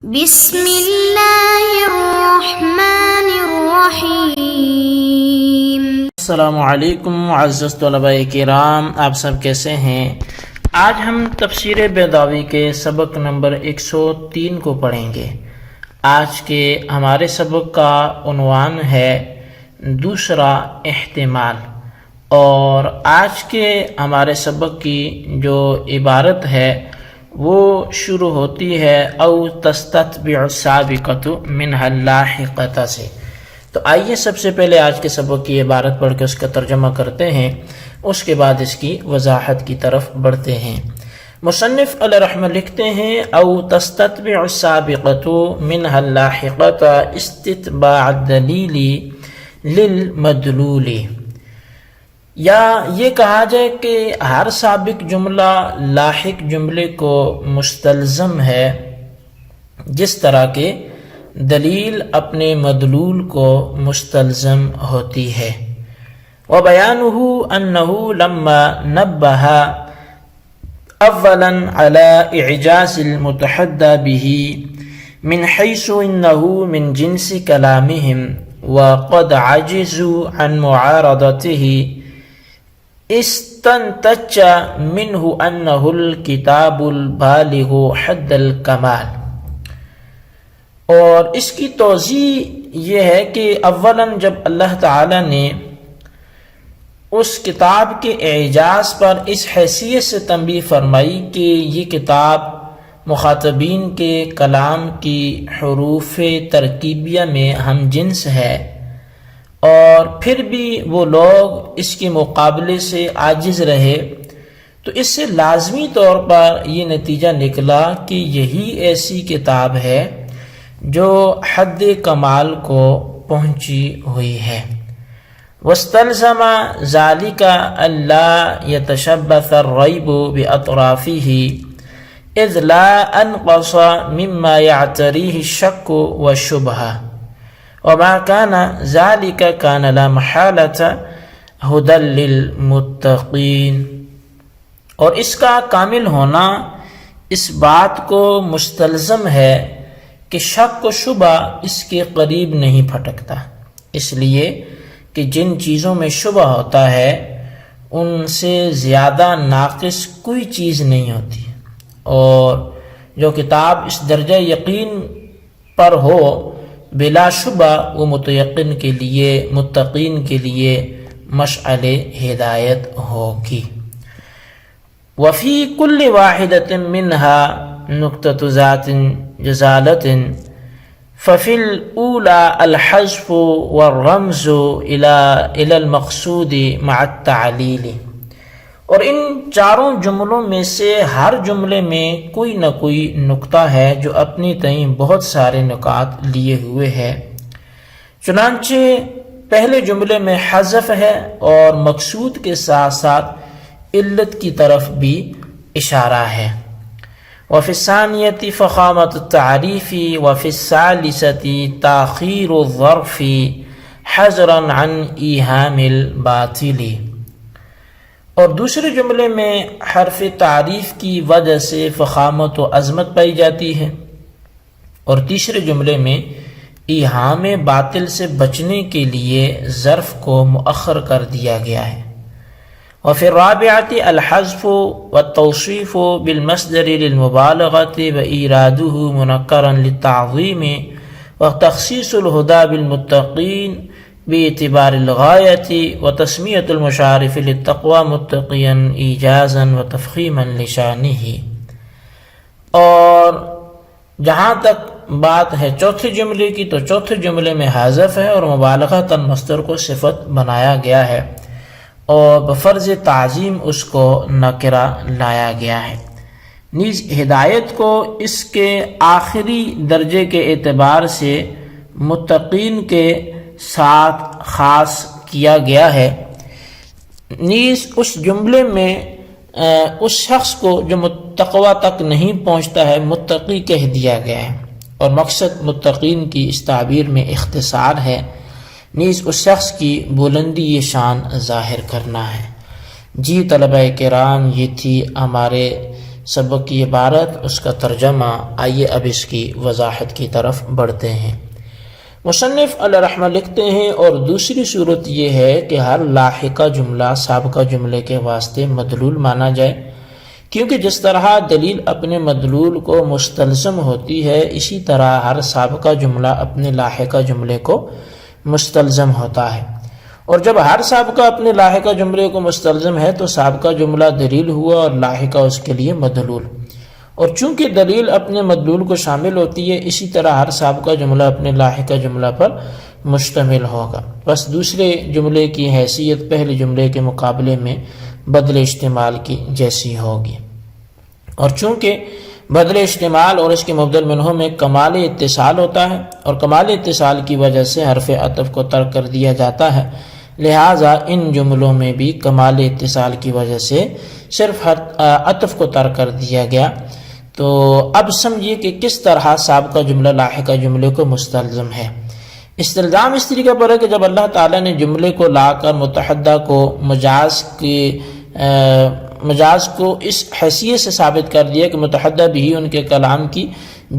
بسم اللہ الرحمن الرحیم۔ السلام علیکم معزز طلباء کرام، آپ سب کیسے ہیں؟ آج ہم تفسیر بیضاوی کے سبق نمبر 103 کو پڑھیں گے۔ آج کے ہمارے سبق کا عنوان ہے دوسرا احتمال، اور آج کے ہمارے سبق کی جو عبارت ہے وہ شروع ہوتی ہے او تستتبع السابقۃ منها اللاحقۃ سے۔ تو آئیے سب سے پہلے آج کے سبق کی عبارت پڑھ کے اس کا ترجمہ کرتے ہیں، اس کے بعد اس کی وضاحت کی طرف بڑھتے ہیں۔ مصنف علیہ رحمہ لکھتے ہیں او تستتبع السابقۃ منها اللاحقۃ استتباع الدلیل للمدلول، یا یہ کہا جائے کہ ہر سابق جملہ لاحق جملے کو مستلزم ہے، جس طرح کہ دلیل اپنے مدلول کو مستلزم ہوتی ہے۔ وبیانہ انہ لما نبہ اولا علی اعجاز المتحدی بہ من حیث انہ من جنس کلامہم وقد عجزوا عن معارضتہ استنتج منہ انہ الکتاب البالغ حد الکمال۔ اور اس کی توضیح یہ ہے کہ اولاً جب اللہ تعالی نے اس کتاب کے اعجاز پر اس حیثیت سے تنبیہ فرمائی کہ یہ کتاب مخاطبین کے کلام کی حروف ترکیبیہ میں ہم جنس ہے، اور پھر بھی وہ لوگ اس کے مقابلے سے عاجز رہے، تو اس سے لازمی طور پر یہ نتیجہ نکلا کہ یہی ایسی کتاب ہے جو حد کمال کو پہنچی ہوئی ہے۔ واستلزم ذلك الا يتشبث الريب باطرافه اذ لا انقص مما يعتريه الشك والشبهه، وما كان ذلك كان لا محالة هدى للمتقين۔ اور اس کا کامل ہونا اس بات کو مستلزم ہے کہ شک و شبہ اس کے قریب نہیں پھٹکتا، اس لیے کہ جن چیزوں میں شبہ ہوتا ہے ان سے زیادہ ناقص کوئی چیز نہیں ہوتی، اور جو کتاب اس درجہ یقین پر ہو بلا شبہ وہ متقین کے لیے مشعل ہدایت ہوگی۔ وفی کل واحدۃ منها نقطۃ ذات جزالۃ ففی الاولی الحذف والرمز الی المقصود مع التعلیل۔ اور ان چاروں جملوں میں سے ہر جملے میں کوئی نہ کوئی نقطہ ہے جو اپنی تئیں بہت سارے نکات لیے ہوئے ہے، چنانچہ پہلے جملے میں حذف ہے اور مقصود کے ساتھ ساتھ علت کی طرف بھی اشارہ ہے۔ وفی الثانیۃ فخامۃ التعریف وفی الثالثۃ تاخیر الظرف حذرا عن ایہام الباطل۔ اور دوسرے جملے میں حرف تعریف کی وجہ سے فخامت و عظمت پائی جاتی ہے، اور تیسرے جملے میں ایہام باطل سے بچنے کے لیے ظرف کو مؤخر کر دیا گیا ہے۔ وفی الرابعۃ الحذف والتوصیف بالمصدر للمبالغۃ وایرادہ منکرا للتعظیم وتخصیص الہدی بالمتقین باعتبار الغایۃ وتسمیۃ المشارف للتقوی متقیا ایجازا وتفخیما لشانہ۔ اور جہاں تک بات ہے چوتھے جملے کی، تو چوتھے جملے میں حذف ہے اور مبالغتاً مصدر کو صفت بنایا گیا ہے، اور بفرض تعظیم اس کو نکرہ لایا گیا ہے۔ نیز ہدایت کو اس کے آخری درجے کے اعتبار سے متقین کے ساتھ خاص کیا گیا ہے۔ نیز اس جملے میں اس شخص کو جو تقوی تک نہیں پہنچتا ہے متقی کہہ دیا گیا ہے، اور مقصد متقین کی اس تعبیر میں اختصار ہے، نیز اس شخص کی بلندی یہ شان ظاہر کرنا ہے۔ جی طلبہ کرام، یہ تھی ہمارے سبق کی عبارت، اس کا ترجمہ، آئیے اب اس کی وضاحت کی طرف بڑھتے ہیں۔ مصنف علیہ رحمہ لکھتے ہیں اور دوسری صورت یہ ہے کہ ہر لاحقہ جملہ سابقہ جملے کے واسطے مدلول مانا جائے، کیونکہ جس طرح دلیل اپنے مدلول کو مستلزم ہوتی ہے، اسی طرح ہر سابقہ جملہ اپنے لاحقہ جملے کو مستلزم ہوتا ہے، اور جب ہر سابقہ اپنے لاحقہ جملے کو مستلزم ہے تو سابقہ جملہ دلیل ہوا اور لاحقہ اس کے لیے مدلول، اور چونکہ دلیل اپنے مدلول کو شامل ہوتی ہے، اسی طرح ہر سابقہ جملہ اپنے لاحقہ جملہ پر مشتمل ہوگا، بس دوسرے جملے کی حیثیت پہلے جملے کے مقابلے میں بدل استعمال کی جیسی ہوگی، اور چونکہ بدل استعمال اور اس کے مبدل منہ میں کمال اتصال ہوتا ہے، اور کمال اتصال کی وجہ سے حرف عطف کو ترک کر دیا جاتا ہے، لہٰذا ان جملوں میں بھی کمال اتصال کی وجہ سے صرف عطف کو ترک کر دیا گیا۔ تو اب سمجھیے کہ کس طرح سابقہ جملہ لاحقہ جملے کو مستلزم ہے۔ استلزام اس طریقے پر ہے کہ جب اللہ تعالیٰ نے جملے کو لا کر متحدہ کو مجاز کو اس حیثیت سے ثابت کر دیا کہ متحدہ بھی ان کے کلام کی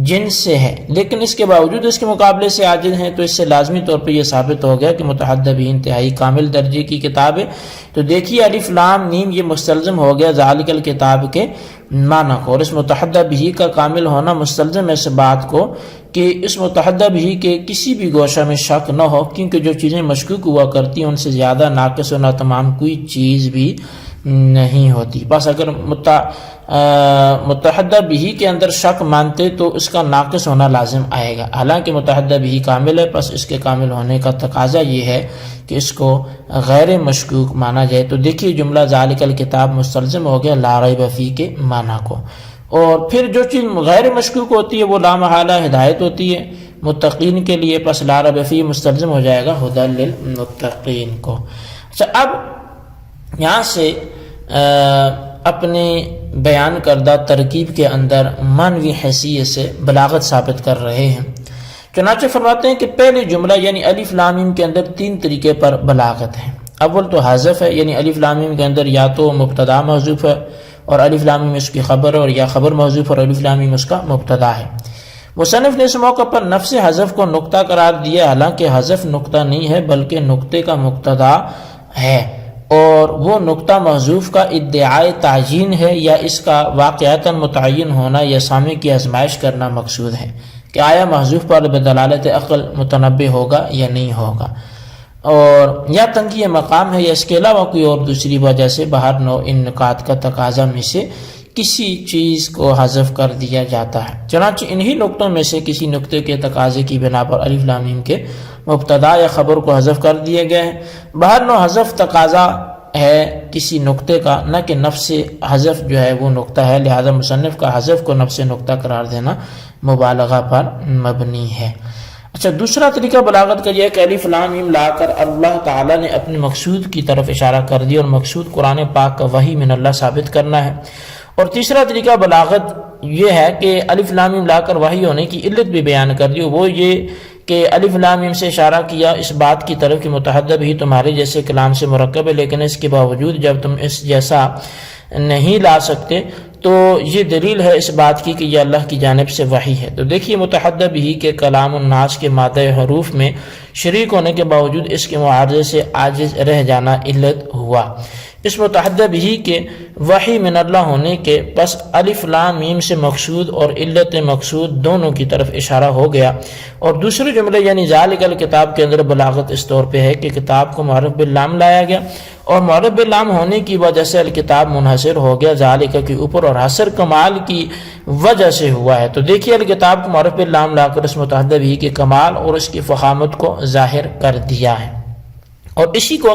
جنس سے ہے، لیکن اس کے باوجود اس کے مقابلے سے عاجز ہیں، تو اس سے لازمی طور پہ یہ ثابت ہو گیا کہ متحدہ بھی انتہائی کامل درجے کی کتاب ہے۔ تو دیکھیے الف لام میم یہ مستلزم ہو گیا ذالک الکتاب کے معنی کو، اور اس متحدہ بھی کا کامل ہونا مستلزم ہے اس بات کو کہ اس متحدہ بھی کے کسی بھی گوشہ میں شک نہ ہو، کیونکہ جو چیزیں مشکوک ہوا کرتی ہیں ان سے زیادہ ناقص و ناتمام کوئی چیز بھی نہیں ہوتی۔ بس اگر متحدہ بھی کے اندر شک مانتے تو اس کا ناقص ہونا لازم آئے گا، حالانکہ متحدہ بھی کامل ہے، بس اس کے کامل ہونے کا تقاضا یہ ہے کہ اس کو غیر مشکوک مانا جائے۔ تو دیکھیے جملہ ذالک الکتاب مستلزم ہو گیا لا ریب فیہ کے معنی کو، اور پھر جو چیز غیر مشکوک ہوتی ہے وہ لا محالہ ہدایت ہوتی ہے متقین کے لیے، پس لا ریب فیہ مستلزم ہو جائے گا ھدی للمتقین کو۔ اچھا، اب یہاں سے اپنے بیان کردہ ترکیب کے اندر معنوی حیثیت سے بلاغت ثابت کر رہے ہیں۔ چنانچہ فرماتے ہیں کہ پہلے جملہ یعنی الف لام میم کے اندر تین طریقے پر بلاغت ہے۔ اول تو حذف ہے، یعنی الف لام میم کے اندر یا تو مبتدا محذوف ہے اور الف لام میم اس کی خبر ہے، اور یا خبر محذوف اور الف لام میم اس کا مبتدا ہے۔ مصنف نے اس موقع پر نفس حذف کو نقطہ قرار دیا، حالانکہ حذف نقطہ نہیں ہے بلکہ نقطے کا مقتضا ہے، اور وہ نقطہ محذوف کا ادعائے تعیین ہے یا اس کا واقعتاً متعین ہونا یا سامع کی آزمائش کرنا مقصود ہے کہ آیا محذوف پر بدلالت عقل متنبع ہوگا یا نہیں ہوگا، اور یا تنگی مقام ہے یا اس کے علاوہ کوئی اور دوسری وجہ سے بہر نوع ان نکات کا تقاضا میں سے کسی چیز کو حذف کر دیا جاتا ہے۔ چنانچہ انہی نقطوں میں سے کسی نقطے کے تقاضے کی بنا پر الف لام میم کے مبتدا یا خبر کو حذف کر دیا گیا ہے۔ بہر نوع حذف تقاضا ہے کسی نقطے کا، نہ کہ نفس حذف جو ہے وہ نقطہ ہے، لہذا مصنف کا حذف کو نفس نقطہ قرار دینا مبالغہ پر مبنی ہے۔ اچھا، دوسرا طریقہ بلاغت کا یہ ہے کہ الف لام میم لا کر اللہ تعالیٰ نے اپنے مقصود کی طرف اشارہ کر دیا، اور مقصود قرآن پاک کا وحی من اللہ ثابت کرنا ہے۔ اور تیسرا طریقہ بلاغت یہ ہے کہ الف لام میم لا کر وحی ہونے کی علت بھی بیان کر دی، وہ یہ کہ الف لام میم سے اشارہ کیا اس بات کی طرف کہ متحدہ بھی تمہارے جیسے کلام سے مرکب ہے، لیکن اس کے باوجود جب تم اس جیسا نہیں لا سکتے تو یہ دلیل ہے اس بات کی کہ یہ اللہ کی جانب سے وحی ہے۔ تو دیکھیے متحدہ بھی کے کلام الناس کے مادہ حروف میں شریک ہونے کے باوجود اس کے معارضے سے عاجز رہ جانا علت ہوا۔ اس متحدہ بھی کے وحی من اللہ ہونے کے پس الف لام میم سے مقصود اور علت مقصود دونوں کی طرف اشارہ ہو گیا، اور دوسرے جملے یعنی ذالک الکتاب کے اندر بلاغت اس طور پہ ہے کہ کتاب کو معرف باللام لایا گیا، اور معرف باللام ہونے کی وجہ سے الکتاب منحصر ہو گیا ذالک کے اوپر، اور حصر کمال کی وجہ سے ہوا ہے۔ تو دیکھیے الکتاب کو معرف باللام لا کر اس متحدہ بھی کے کمال اور اس کی فخامت کو ظاہر کر دیا ہے، اور اسی کو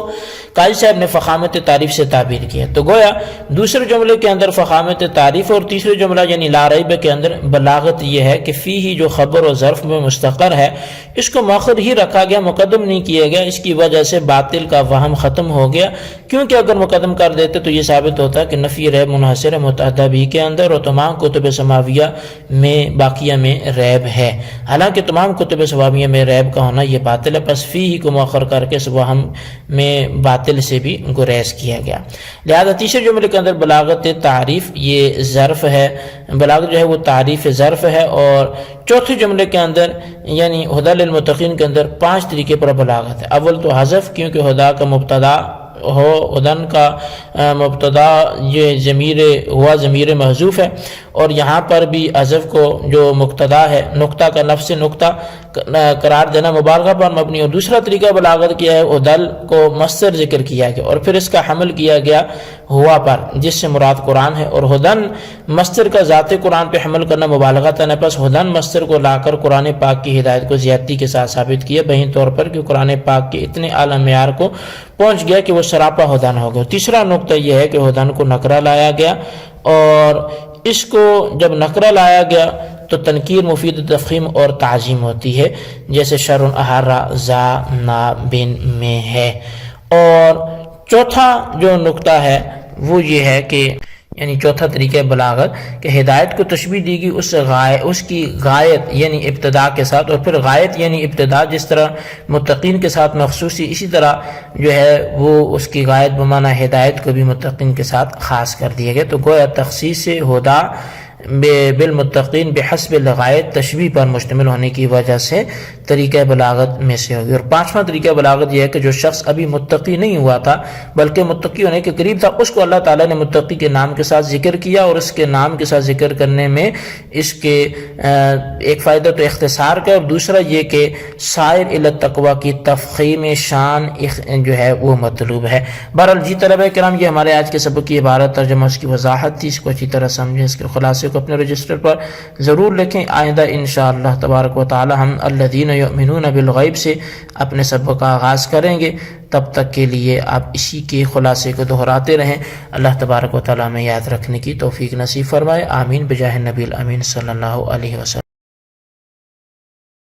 قاضی صاحب نے فخامت تعریف سے تعبیر کیا۔ تو گویا دوسرے جملے کے اندر فخامت تعریف، اور تیسرے جملہ یعنی لا ریب کے اندر بلاغت یہ ہے کہ فی ہی جو خبر و ظرف میں مستقر ہے اس کو مؤخر ہی رکھا گیا، مقدم نہیں کیا گیا، اس کی وجہ سے باطل کا وہم ختم ہو گیا کیونکہ اگر مقدم کر دیتے تو یہ ثابت ہوتا ہے کہ نفی ریب منحصر ہے متعدی بھی کے اندر اور تمام کتب سماویہ میں باقیہ میں ریب ہے، حالانکہ تمام کتب سماویہ میں ریب کا ہونا یہ باطل ہے، پس فی ہی کو مؤخر کر کے وہم میں باطل سے بھی گریز کیا گیا۔ لہذا تیسرے جملے کے اندر بلاغت تعریف یہ ظرف ہے، بلاغت جو ہے وہ تعریف ظرف ہے، اور چوتھے جملے کے اندر یعنی ہدی للمتقین کے اندر 5 طریقے پر بلاغت ہے۔ اول تو حذف، کیونکہ ہدا کا مبتدا ہو، ہدن کا مبتدا یہ ضمیر محذوف ہے، اور یہاں پر بھی حذف کو جو مقتدا ہے نقطہ کا نفس نقطہ قرار دینا مبالغہ پر مبنی، اور دوسرا طریقہ بلاغت کیا ہے ہدل کو مصدر ذکر کیا گیا اور پھر اس کا حمل کیا گیا ہوا پر جس سے مراد قرآن ہے، اور ہدن مصدر کا ذات قرآن پہ حمل کرنا مبالغہ تھا، پس ہدن مصدر کو لا کر قرآن پاک کی ہدایت کو زیادتی کے ساتھ ثابت کیا بہین طور پر کہ قرآن پاک کے اتنے اعلیٰ معیار کو پہنچ گیا کہ وہ سراپا ہدن ہو گیا۔ تیسرا نقطہ یہ ہے کہ ہدن کو نکرہ لایا گیا، اور اس کو جب نکرہ لایا گیا تو تنکیر مفید تفخیم اور تعظیم ہوتی ہے، جیسے شر احرا ذا نا بن میں ہے۔ اور چوتھا جو نقطہ ہے وہ یہ ہے کہ یعنی چوتھا طریقہ بلاغت کہ ہدایت کو تشبیہ دی گئی اس کی غایت یعنی ابتدا کے ساتھ، اور پھر غایت یعنی ابتدا جس طرح متقین کے ساتھ مخصوصی، اسی طرح جو ہے وہ اس کی غایت بمعنی ہدایت کو بھی متقین کے ساتھ خاص کر دیا گیا، تو گویا تخصیص سے ہدا بالمتقین بحسب الغایت تشبیہ پر مشتمل ہونے کی وجہ سے طریقہ بلاغت میں سے ہوگی۔ اور پانچواں طریقہ بلاغت یہ ہے کہ جو شخص ابھی متقی نہیں ہوا تھا بلکہ متقی ہونے کے قریب تھا، اس کو اللہ تعالیٰ نے متقی کے نام کے ساتھ ذکر کیا، اور اس کے نام کے ساتھ ذکر کرنے میں اس کے ایک فائدہ تو اختصار کا، اور دوسرا یہ کہ سائر الی التقوی کی تفخیم شان جو ہے وہ مطلوب ہے۔ بہرحال جی طلبہ کرام، یہ ہمارے آج کے سبق کی عبارت ترجمہ اس کی وضاحت تھی، اس کو اچھی طرح سمجھیں، اس کے خلاصے کو اپنے رجسٹر پر ضرور لکھیں۔ آئندہ انشاءاللہ تبارک و تعالی ہم الذین یؤمنون بالغیب سے اپنے سبق کا آغاز کریں گے، تب تک کے لیے آپ اسی کے خلاصے کو دہراتے رہیں۔ اللہ تبارک و تعالی ہمیں یاد رکھنے کی توفیق نصیب فرمائے، آمین بجاہ نبی الامین صلی اللہ علیہ وسلم۔